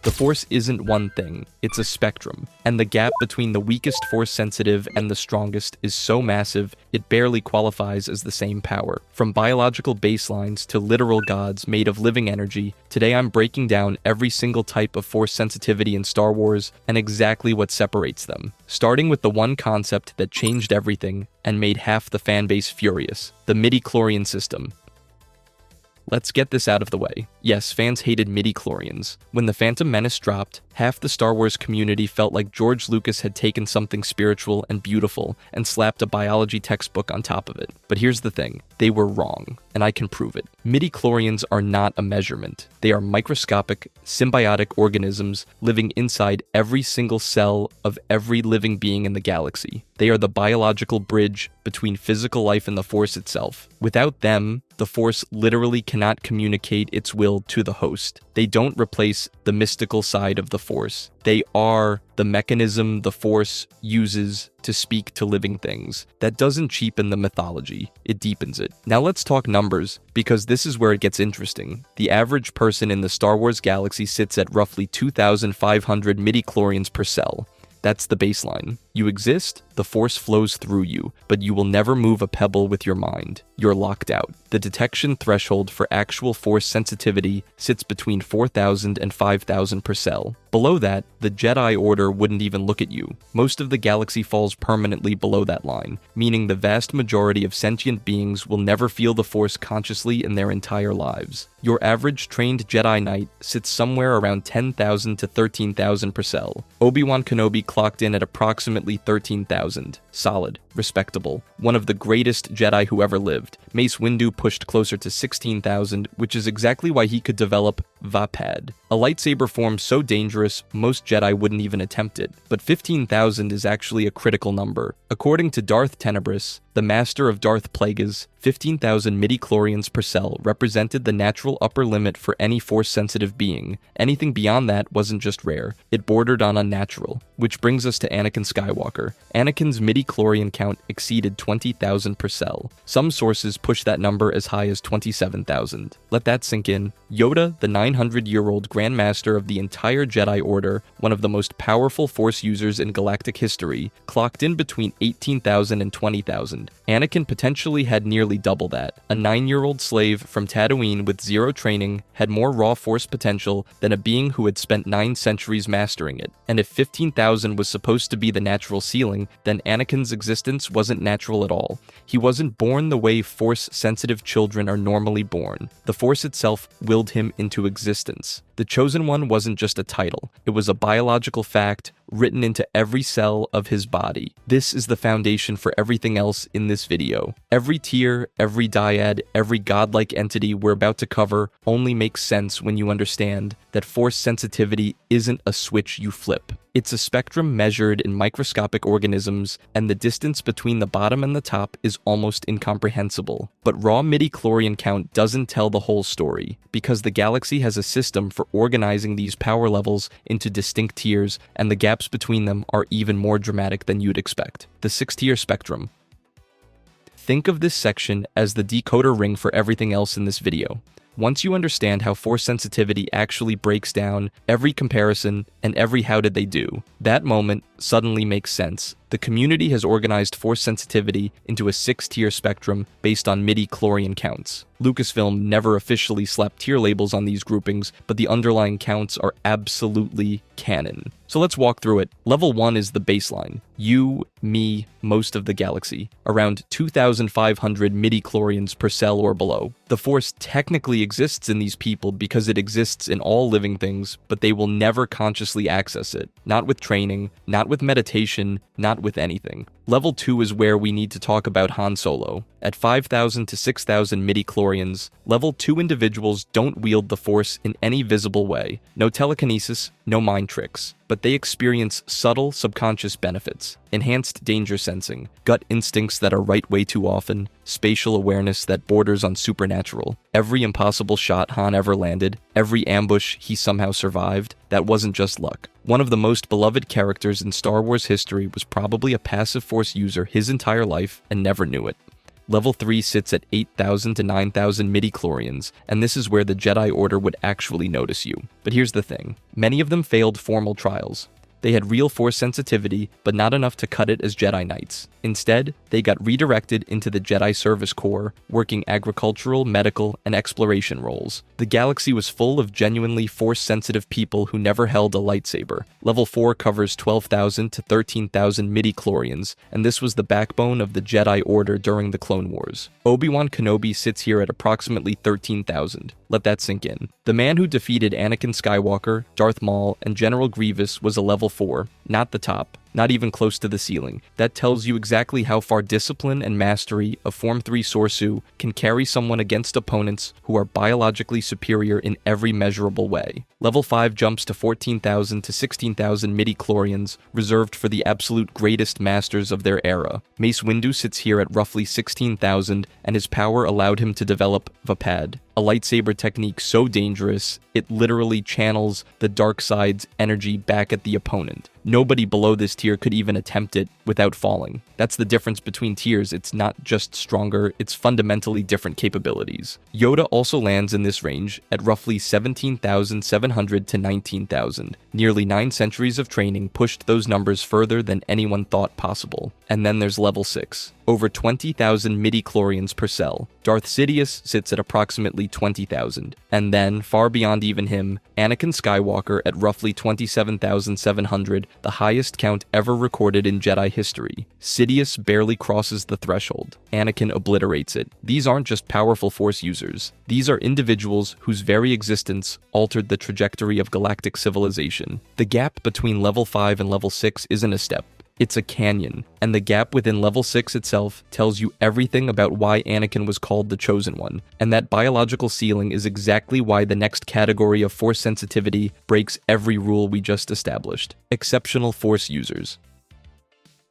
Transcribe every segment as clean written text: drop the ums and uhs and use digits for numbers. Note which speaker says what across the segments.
Speaker 1: The Force isn't one thing, it's a spectrum, and the gap between the weakest Force-sensitive and the strongest is so massive, it barely qualifies as the same power. From biological baselines to literal gods made of living energy, today I'm breaking down every single type of Force sensitivity in Star Wars and exactly what separates them. Starting with the one concept that changed everything and made half the fanbase furious, the midi-chlorian system. Let's get this out of the way. Yes, fans hated midi-chlorians. When The Phantom Menace dropped, half the Star Wars community felt like George Lucas had taken something spiritual and beautiful and slapped a biology textbook on top of it. But here's the thing, they were wrong, and I can prove it. Midi-chlorians are not a measurement. They are microscopic, symbiotic organisms living inside every single cell of every living being in the galaxy. They are the biological bridge between physical life and the Force itself. Without them, the Force literally cannot communicate its will to the host. They don't replace the mystical side of the Force. They are the mechanism the Force uses to speak to living things. That doesn't cheapen the mythology, it deepens it. Now let's talk numbers, because this is where it gets interesting. The average person in the Star Wars galaxy sits at roughly 2,500 midi-chlorians per cell. That's the baseline. You exist, the Force flows through you, but you will never move a pebble with your mind. You're locked out. The detection threshold for actual Force sensitivity sits between 4,000 and 5,000 per cell. Below that, the Jedi Order wouldn't even look at you. Most of the galaxy falls permanently below that line, meaning the vast majority of sentient beings will never feel the Force consciously in their entire lives. Your average trained Jedi Knight sits somewhere around 10,000 to 13,000 per cell. Obi-Wan Kenobi clocked in at approximately 13,000. Solid. Respectable. One of the greatest Jedi who ever lived. Mace Windu pushed closer to 16,000, which is exactly why he could develop Vapad, a lightsaber form so dangerous most Jedi wouldn't even attempt it. But 15,000 is actually a critical number. According to Darth Tenebris, the master of Darth Plagueis, 15,000 midi-chlorians per cell represented the natural upper limit for any Force-sensitive being. Anything beyond that wasn't just rare, it bordered on unnatural. Which brings us to Anakin Skywalker. Anakin's midi-chlorian count exceeded 20,000 per cell. Some sources push that number as high as 27,000. Let that sink in. Yoda, the 900-year-old Grand Master of the entire Jedi Order, one of the most powerful Force users in galactic history, clocked in between 18,000 and 20,000. Anakin potentially had nearly double that. A 9-year-old slave from Tatooine with zero training had more raw Force potential than a being who had spent 9 centuries mastering it. And if 15,000 was supposed to be the natural ceiling, then Anakin's existence wasn't natural at all. He wasn't born the way Force-sensitive children are normally born. The Force itself willed him into existence. The Chosen One wasn't just a title, it was a biological fact written into every cell of his body. This is the foundation for everything else in this video. Every tier, every dyad, every godlike entity we're about to cover only makes sense when you understand that Force sensitivity isn't a switch you flip. It's a spectrum measured in microscopic organisms, and the distance between the bottom and the top is almost incomprehensible. But raw midi-chlorian count doesn't tell the whole story, because the galaxy has a system for organizing these power levels into distinct tiers, and the gaps between them are even more dramatic than you'd expect. The 6-tier spectrum. Think of this section as the decoder ring for everything else in this video. Once you understand how Force sensitivity actually breaks down every comparison and every how did they do, that moment suddenly makes sense. The community has organized Force sensitivity into a 6-tier spectrum based on midi-chlorian counts. Lucasfilm never officially slapped tier labels on these groupings, but the underlying counts are absolutely canon. So let's walk through it. Level 1 is the baseline. You, me, most of the galaxy. Around 2,500 midi-chlorians per cell or below. The Force technically exists in these people because it exists in all living things, but they will never consciously access it. Not with training, not with meditation, not with anything. Level 2 is where we need to talk about Han Solo. At 5,000 to 6,000 midi-chlorians, Level 2 individuals don't wield the Force in any visible way. No telekinesis, no mind tricks. But they experience subtle subconscious benefits. Enhanced danger sensing, gut instincts that are right way too often, spatial awareness that borders on supernatural. Every impossible shot Han ever landed, every ambush he somehow survived, that wasn't just luck. One of the most beloved characters in Star Wars history was probably a passive Force user his entire life and never knew it. Level 3 sits at 8,000 to 9,000 midi-chlorians, and this is where the Jedi Order would actually notice you. But here's the thing. Many of them failed formal trials. They had real Force sensitivity, but not enough to cut it as Jedi Knights. Instead, they got redirected into the Jedi Service Corps, working agricultural, medical, and exploration roles. The galaxy was full of genuinely Force-sensitive people who never held a lightsaber. Level 4 covers 12,000 to 13,000 midi-chlorians, and this was the backbone of the Jedi Order during the Clone Wars. Obi-Wan Kenobi sits here at approximately 13,000. Let that sink in. The man who defeated Anakin Skywalker, Darth Maul, and General Grievous was a level 4, not the top, not even close to the ceiling. That tells you exactly how far discipline and mastery of Form 3 Sorsu can carry someone against opponents who are biologically superior in every measurable way. Level 5 jumps to 14,000 to 16,000 midi-chlorians, reserved for the absolute greatest masters of their era. Mace Windu sits here at roughly 16,000, and his power allowed him to develop Vapad, a lightsaber technique so dangerous, it literally channels the dark side's energy back at the opponent. Nobody below this tier could even attempt it without falling. That's the difference between tiers. It's not just stronger, it's fundamentally different capabilities. Yoda also lands in this range at roughly 17,700 to 19,000. Nearly 9 centuries of training pushed those numbers further than anyone thought possible. And then there's level 6. Over 20,000 midi-chlorians per cell. Darth Sidious sits at approximately 20,000. And then, far beyond even him, Anakin Skywalker at roughly 27,700, the highest count ever recorded in Jedi history. Sidious barely crosses the threshold. Anakin obliterates it. These aren't just powerful Force users. These are individuals whose very existence altered the trajectory of galactic civilization. The gap between level 5 and level 6 isn't a step. It's a canyon, and the gap within level 6 itself tells you everything about why Anakin was called the Chosen One, and that biological ceiling is exactly why the next category of Force sensitivity breaks every rule we just established. Exceptional Force users.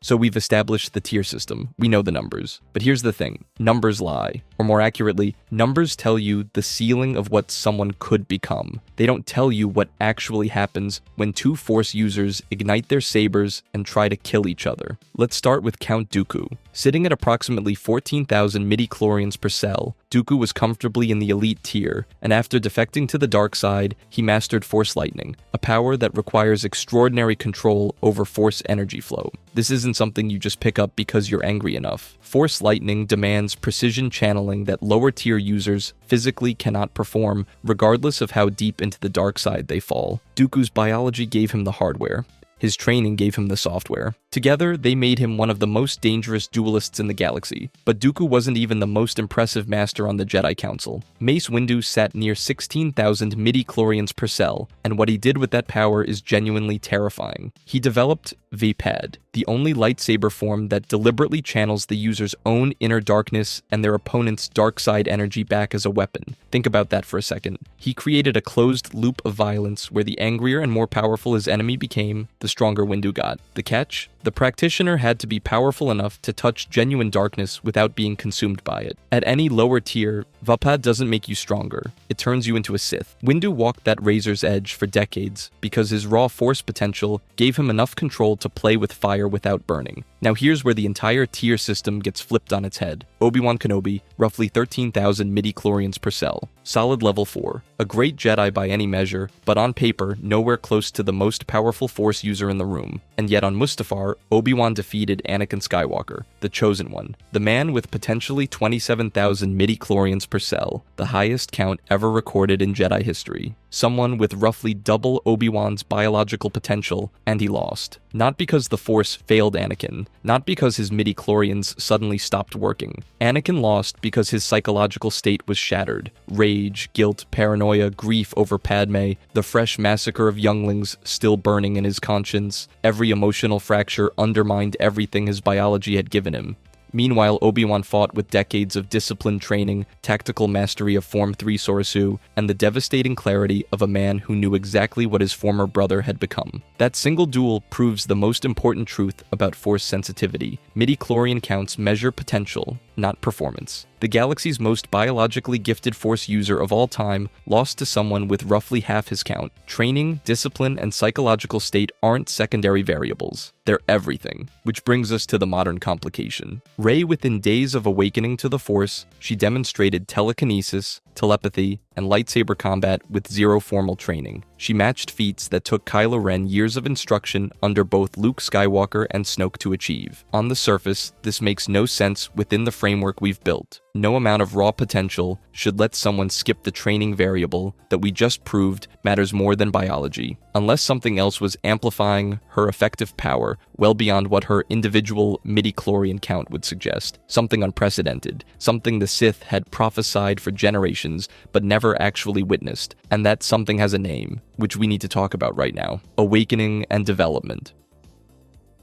Speaker 1: So we've established the tier system, we know the numbers. But here's the thing, numbers lie. Or more accurately, numbers tell you the ceiling of what someone could become. They don't tell you what actually happens when 2 Force users ignite their sabers and try to kill each other. Let's start with Count Dooku. Sitting at approximately 14,000 midi-chlorians per cell, Dooku was comfortably in the elite tier, and after defecting to the dark side, he mastered Force Lightning, a power that requires extraordinary control over Force energy flow. This isn't something you just pick up because you're angry enough. Force Lightning demands precision channeling that lower tier users physically cannot perform, regardless of how deep into the dark side they fall. Dooku's biology gave him the hardware. His training gave him the software. Together, they made him one of the most dangerous duelists in the galaxy. But Dooku wasn't even the most impressive master on the Jedi Council. Mace Windu sat near 16,000 midi-chlorians per cell, and what he did with that power is genuinely terrifying. He developed Vapad, the only lightsaber form that deliberately channels the user's own inner darkness and their opponent's dark side energy back as a weapon. Think about that for a second. He created a closed loop of violence where the angrier and more powerful his enemy became, the stronger Windu got. The catch? The practitioner had to be powerful enough to touch genuine darkness without being consumed by it. At any lower tier, Vapad doesn't make you stronger, it turns you into a Sith. Windu walked that razor's edge for decades because his raw Force potential gave him enough control to play with fire without burning. Now here's where the entire tier system gets flipped on its head. Obi-Wan Kenobi, roughly 13,000 midi-chlorians per cell. Solid level 4. A great Jedi by any measure, but on paper, nowhere close to the most powerful Force user in the room. And yet on Mustafar, Obi-Wan defeated Anakin Skywalker, the Chosen One. The man with potentially 27,000 midi-chlorians per cell, the highest count ever recorded in Jedi history. Someone with roughly double Obi-Wan's biological potential, and he lost. Not because the Force failed Anakin, not because his midi-chlorians suddenly stopped working. Anakin lost because his psychological state was shattered. Rage, guilt, paranoia, grief over Padme, the fresh massacre of younglings still burning in his conscience. Every emotional fracture undermined everything his biology had given him. Meanwhile, Obi-Wan fought with decades of disciplined training, tactical mastery of Form 3 Sorsu, and the devastating clarity of a man who knew exactly what his former brother had become. That single duel proves the most important truth about Force sensitivity. Midi-chlorian counts measure potential, not performance. the galaxy's most biologically gifted Force user of all time lost to someone with roughly half his count. Training, discipline, and psychological state aren't secondary variables. They're everything. Which brings us to the modern complication. Rey, within days of awakening to the Force, she demonstrated telekinesis, telepathy, and lightsaber combat with zero formal training. She matched feats that took Kylo Ren years of instruction under both Luke Skywalker and Snoke to achieve. On the surface, this makes no sense within the framework we've built. No amount of raw potential should let someone skip the training variable that we just proved matters more than biology, unless something else was amplifying her effective power well beyond what her individual midi-chlorian count would suggest. Something unprecedented, something the Sith had prophesied for generations but never actually witnessed, and that something has a name, which we need to talk about right now: awakening and development.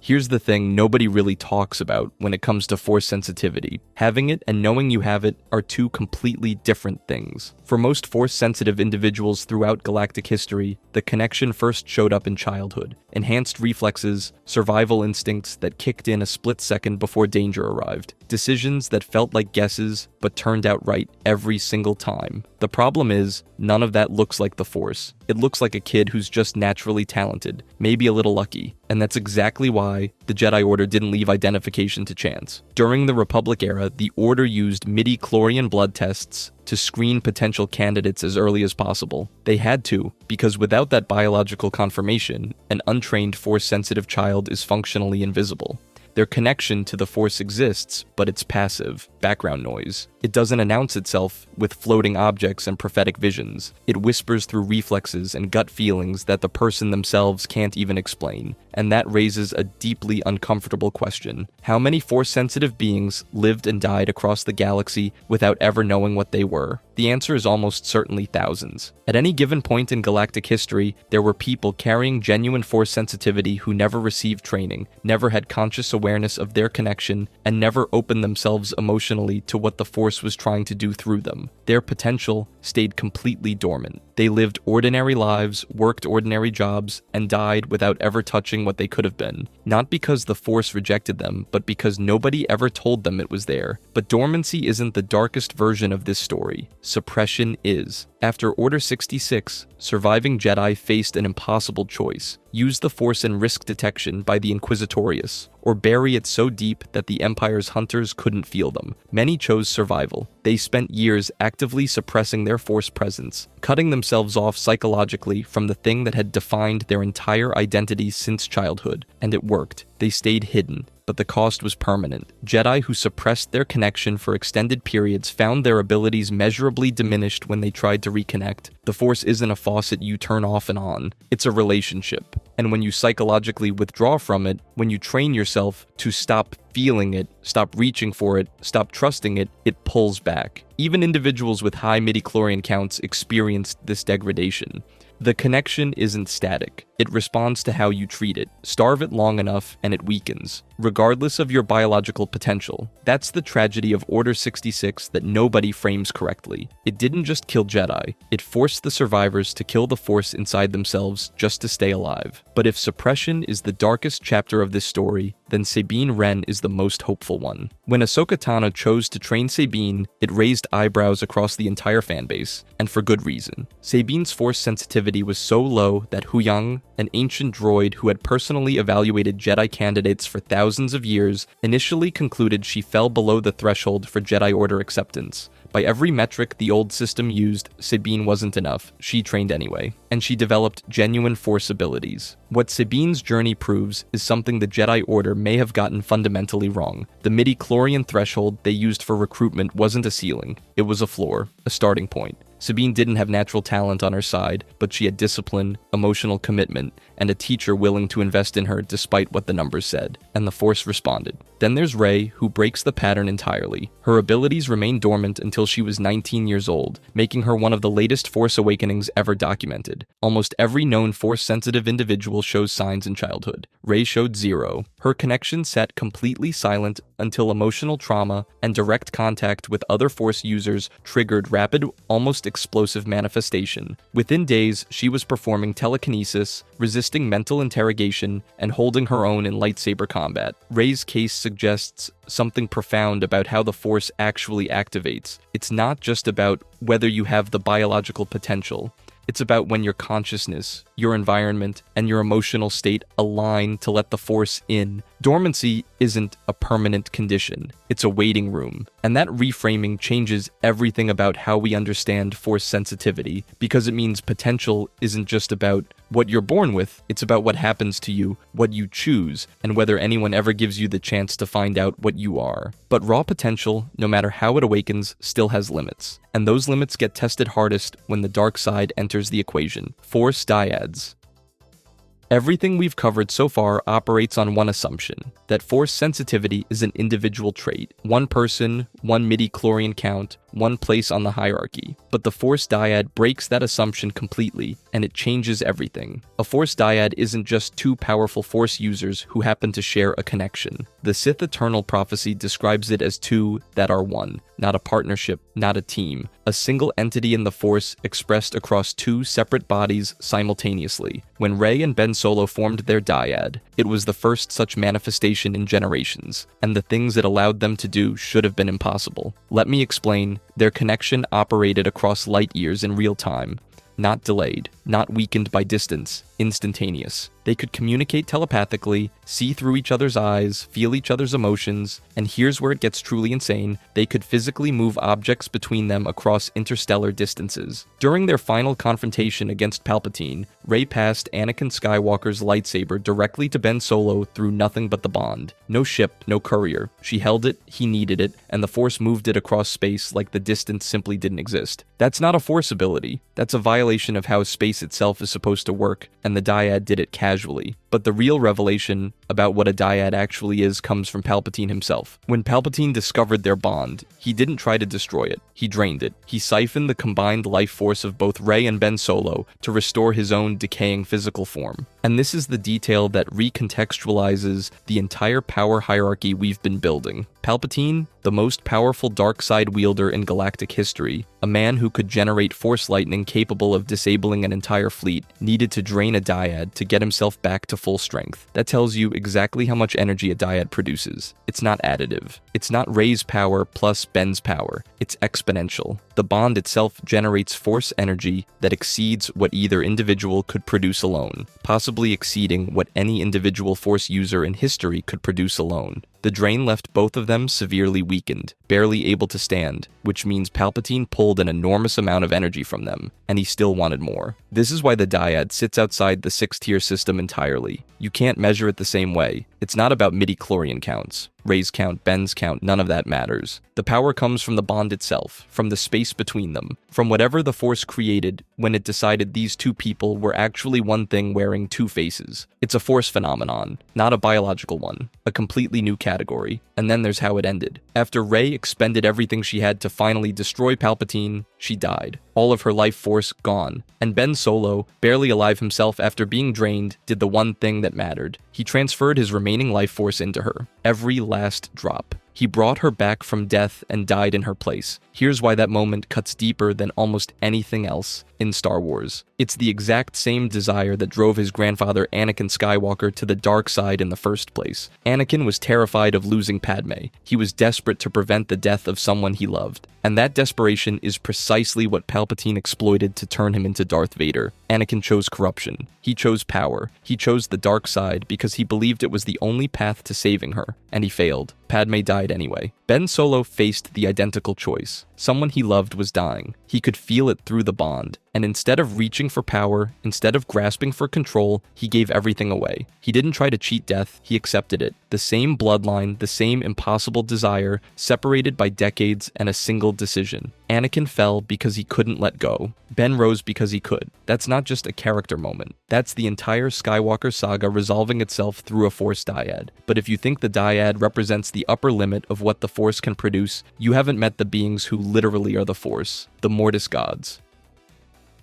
Speaker 1: Here's the thing nobody really talks about when it comes to Force sensitivity. Having it and knowing you have it are two completely different things. For most Force-sensitive individuals throughout galactic history, the connection first showed up in childhood. Enhanced reflexes, survival instincts that kicked in a split second before danger arrived. Decisions that felt like guesses, but turned out right every single time. The problem is, none of that looks like the Force. It looks like a kid who's just naturally talented, maybe a little lucky, and that's exactly why the Jedi Order didn't leave identification to chance. During the Republic era, the Order used midi-chlorian blood tests to screen potential candidates as early as possible. They had to, because without that biological confirmation, an untrained Force-sensitive child is functionally invisible. Their connection to the Force exists, but it's passive, background noise. It doesn't announce itself with floating objects and prophetic visions. It whispers through reflexes and gut feelings that the person themselves can't even explain. And that raises a deeply uncomfortable question. How many Force-sensitive beings lived and died across the galaxy without ever knowing what they were? The answer is almost certainly thousands. At any given point in galactic history, there were people carrying genuine Force sensitivity who never received training, never had conscious awareness of their connection, and never opened themselves emotionally to what the Force was trying to do through them. Their potential stayed completely dormant. They lived ordinary lives, worked ordinary jobs, and died without ever touching what they could have been. Not because the Force rejected them, but because nobody ever told them it was there. But dormancy isn't the darkest version of this story. Suppression is. After Order 66, surviving Jedi faced an impossible choice: use the Force and risk detection by the Inquisitorius, or bury it so deep that the Empire's hunters couldn't feel them. Many chose survival. They spent years actively suppressing their Force presence, cutting themselves off psychologically from the thing that had defined their entire identity since childhood. And it worked. They stayed hidden, but the cost was permanent. Jedi who suppressed their connection for extended periods found their abilities measurably diminished when they tried to reconnect. The Force isn't a faucet you turn off and on. It's a relationship. And when you psychologically withdraw from it, when you train yourself to stop feeling it, stop reaching for it, stop trusting it, it pulls back. Even individuals with high midi-chlorian counts experienced this degradation. The connection isn't static. It responds to how you treat it. Starve it long enough and it weakens, regardless of your biological potential. That's the tragedy of Order 66 that nobody frames correctly. It didn't just kill Jedi, it forced the survivors to kill the Force inside themselves just to stay alive. But if suppression is the darkest chapter of this story, then Sabine Wren is the most hopeful one. When Ahsoka Tano chose to train Sabine, it raised eyebrows across the entire fanbase, and for good reason. Sabine's Force sensitivity was so low that Huyang, an ancient droid who had personally evaluated Jedi candidates for thousands of years, initially concluded she fell below the threshold for Jedi Order acceptance. By every metric the old system used, Sabine wasn't enough. She trained anyway, and she developed genuine Force abilities. What Sabine's journey proves is something the Jedi Order may have gotten fundamentally wrong. The midi-chlorian threshold they used for recruitment wasn't a ceiling, it was a floor, a starting point. Sabine didn't have natural talent on her side, but she had discipline, emotional commitment, and a teacher willing to invest in her despite what the numbers said, and the Force responded. Then there's Rey, who breaks the pattern entirely. Her abilities remained dormant until she was 19 years old, making her one of the latest Force awakenings ever documented. Almost every known Force-sensitive individual shows signs in childhood. Rey showed zero. Her connection sat completely silent until emotional trauma and direct contact with other Force users triggered rapid, almost explosive manifestation. Within days, she was performing telekinesis, resisting resisting mental interrogation and holding her own in lightsaber combat. Rey's case suggests something profound about how the Force actually activates. It's not just about whether you have the biological potential. It's about when your consciousness, your environment, and your emotional state align to let the Force in. Dormancy isn't a permanent condition, it's a waiting room. And that reframing changes everything about how we understand Force sensitivity, because it means potential isn't just about what you're born with, it's about what happens to you, what you choose, and whether anyone ever gives you the chance to find out what you are. But raw potential, no matter how it awakens, still has limits. And those limits get tested hardest when the dark side enters the equation. Force dyads. Everything we've covered so far operates on one assumption, that Force sensitivity is an individual trait, one person, one midi-chlorian count, one place on the hierarchy. But the Force dyad breaks that assumption completely, and it changes everything. A Force dyad isn't just two powerful Force users who happen to share a connection. The Sith Eternal prophecy describes it as two that are one, not a partnership, not a team, a single entity in the Force expressed across two separate bodies simultaneously. When Rey and Ben Solo formed their dyad, it was the first such manifestation in generations, and the things it allowed them to do should have been impossible. Let me explain. Their connection operated across light years in real time, not delayed, not weakened by distance, instantaneous. They could communicate telepathically, see through each other's eyes, feel each other's emotions, and here's where it gets truly insane, they could physically move objects between them across interstellar distances. During their final confrontation against Palpatine, Rey passed Anakin Skywalker's lightsaber directly to Ben Solo through nothing but the bond. No ship, no courier. She held it, he needed it, and the Force moved it across space like the distance simply didn't exist. That's not a Force ability. That's a violation of how space itself is supposed to work, and the dyad did it casually. But the real revelation about what a dyad actually is comes from Palpatine himself. When Palpatine discovered their bond, he didn't try to destroy it, he drained it. He siphoned the combined life force of both Rey and Ben Solo to restore his own decaying physical form. And this is the detail that recontextualizes the entire power hierarchy we've been building. Palpatine, the most powerful dark side wielder in galactic history, a man who could generate force lightning capable of disabling an entire fleet, needed to drain a dyad to get himself back to full strength. That tells you exactly how much energy a dyad produces. It's not additive. It's not Rey's power plus Ben's power. It's exponential. The bond itself generates force energy that exceeds what either individual could produce alone, possibly exceeding what any individual Force user in history could produce alone. The drain left both of them severely weakened, barely able to stand, which means Palpatine pulled an enormous amount of energy from them, and he still wanted more. This is why the dyad sits outside the 6-tier system entirely. You can't measure it the same way. It's not about midi-chlorian counts. Rey's count, Ben's count, none of that matters. The power comes from the bond itself, from the space between them, from whatever the Force created when it decided these two people were actually one thing wearing two faces. It's a Force phenomenon, not a biological one, a completely new category. And then there's how it ended. After Rey expended everything she had to finally destroy Palpatine, she died. All of her life force gone. And Ben Solo, barely alive himself after being drained, did the one thing that mattered. He transferred his remaining life force into her. Every last drop. He brought her back from death and died in her place. Here's why that moment cuts deeper than almost anything else in Star Wars. It's the exact same desire that drove his grandfather Anakin Skywalker to the dark side in the first place. Anakin was terrified of losing Padme. He was desperate to prevent the death of someone he loved. And that desperation is precisely what Palpatine exploited to turn him into Darth Vader. Anakin chose corruption. He chose power. He chose the dark side because he believed it was the only path to saving her, and he failed. Padme died anyway. Ben Solo faced the identical choice. Someone he loved was dying. He could feel it through the bond. And instead of reaching for power, instead of grasping for control, he gave everything away. He didn't try to cheat death, he accepted it. The same bloodline, the same impossible desire, separated by decades and a single decision. Anakin fell because he couldn't let go. Ben rose because he could. That's not just a character moment. That's the entire Skywalker saga resolving itself through a Force dyad. But if you think the dyad represents the upper limit of what the Force can produce, you haven't met the beings who literally are the Force, the Mortis gods.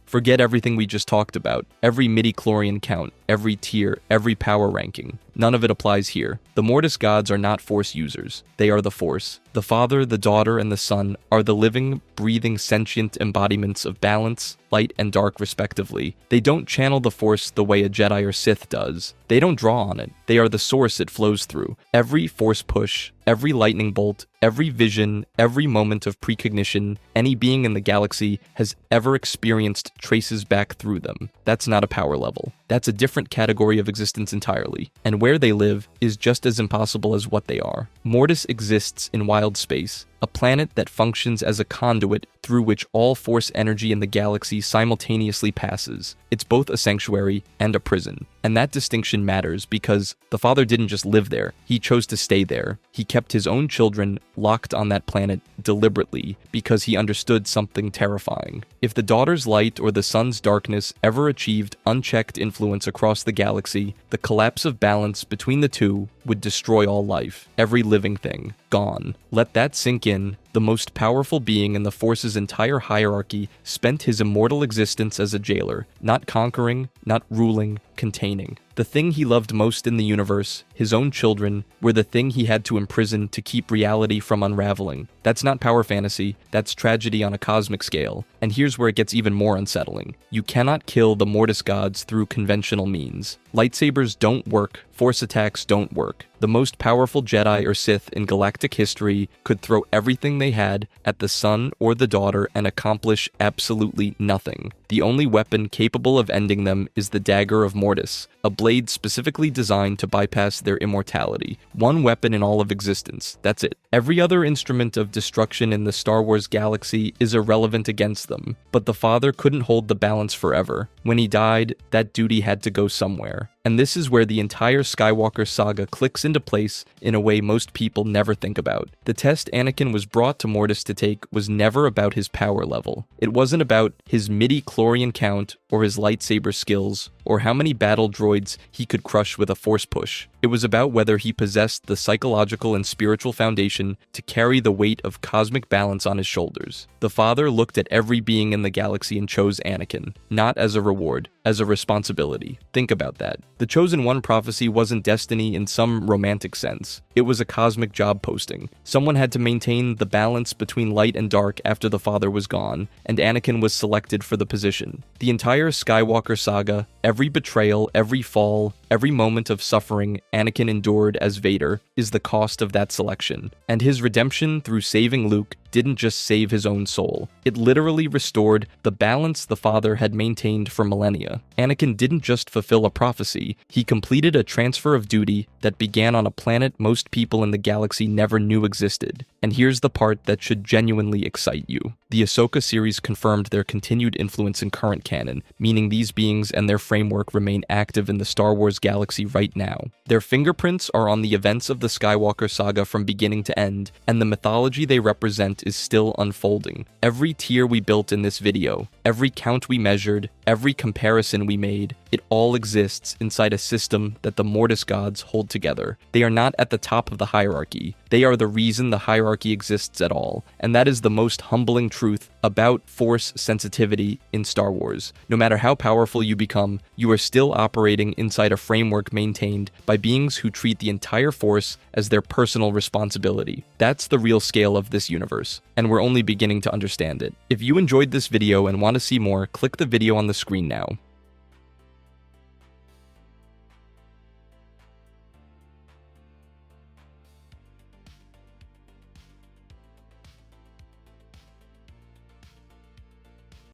Speaker 1: Forget everything we just talked about, every midi-chlorian count, every tier, every power ranking. None of it applies here. The Mortis gods are not Force users. They are the Force. The Father, the Daughter, and the Son are the living, breathing, sentient embodiments of balance, light, and dark respectively. They don't channel the Force the way a Jedi or Sith does. They don't draw on it. They are the source it flows through. Every Force push, every lightning bolt, every vision, every moment of precognition any being in the galaxy has ever experienced traces back through them. That's not a power level. That's a different category of existence entirely. And where they live is just as impossible as what they are. Mortis exists in wild space, a planet that functions as a conduit through which all Force energy in the galaxy simultaneously passes. It's both a sanctuary and a prison. And that distinction matters because the Father didn't just live there, he chose to stay there. He kept his own children locked on that planet deliberately because he understood something terrifying. If the Daughter's light or the Son's darkness ever achieved unchecked influence across the galaxy, the collapse of balance between the two would destroy all life, every living thing, gone. Let that sink in. The most powerful being in the Force's entire hierarchy spent his immortal existence as a jailer, not conquering, not ruling, containing. The thing he loved most in the universe, his own children, were the thing he had to imprison to keep reality from unraveling. That's not power fantasy, that's tragedy on a cosmic scale. And here's where it gets even more unsettling. You cannot kill the Mortis gods through conventional means. Lightsabers don't work, Force attacks don't work. The most powerful Jedi or Sith in galactic history could throw everything they had at the Son or the Daughter and accomplish absolutely nothing. The only weapon capable of ending them is the dagger of Mortis, a blade specifically designed to bypass their immortality. One weapon in all of existence, that's it. Every other instrument of destruction in the Star Wars galaxy is irrelevant against them, but the Father couldn't hold the balance forever. When he died, that duty had to go somewhere. And this is where the entire Skywalker saga clicks into place in a way most people never think about. The test Anakin was brought to Mortis to take was never about his power level. It wasn't about his midi-chlorian count or his lightsaber skills or how many battle droids he could crush with a Force push. It was about whether he possessed the psychological and spiritual foundation to carry the weight of cosmic balance on his shoulders. The Father looked at every being in the galaxy and chose Anakin, not as a reward, as a responsibility. Think about that. The Chosen One prophecy wasn't destiny in some romantic sense. It was a cosmic job posting. Someone had to maintain the balance between light and dark after the Father was gone, and Anakin was selected for the position. The entire Skywalker saga, every betrayal, every fall, every moment of suffering Anakin endured as Vader is the cost of that selection. And his redemption through saving Luke didn't just save his own soul. It literally restored the balance the Father had maintained for millennia. Anakin didn't just fulfill a prophecy, he completed a transfer of duty that began on a planet most people in the galaxy never knew existed. And here's the part that should genuinely excite you. The Ahsoka series confirmed their continued influence in current canon, meaning these beings and their framework remain active in the Star Wars galaxy right now. Their fingerprints are on the events of the Skywalker saga from beginning to end, and the mythology they represent is still unfolding. Every tier we built in this video, every count we measured, every comparison we made, it all exists inside a system that the Mortis gods hold together. They are not at the top of the hierarchy. They are the reason the hierarchy exists at all, and that is the most humbling truth about Force sensitivity in Star Wars. No matter how powerful you become, you are still operating inside a framework maintained by beings who treat the entire Force as their personal responsibility. That's the real scale of this universe, and we're only beginning to understand it. If you enjoyed this video and want to see more, click the video on the screen now.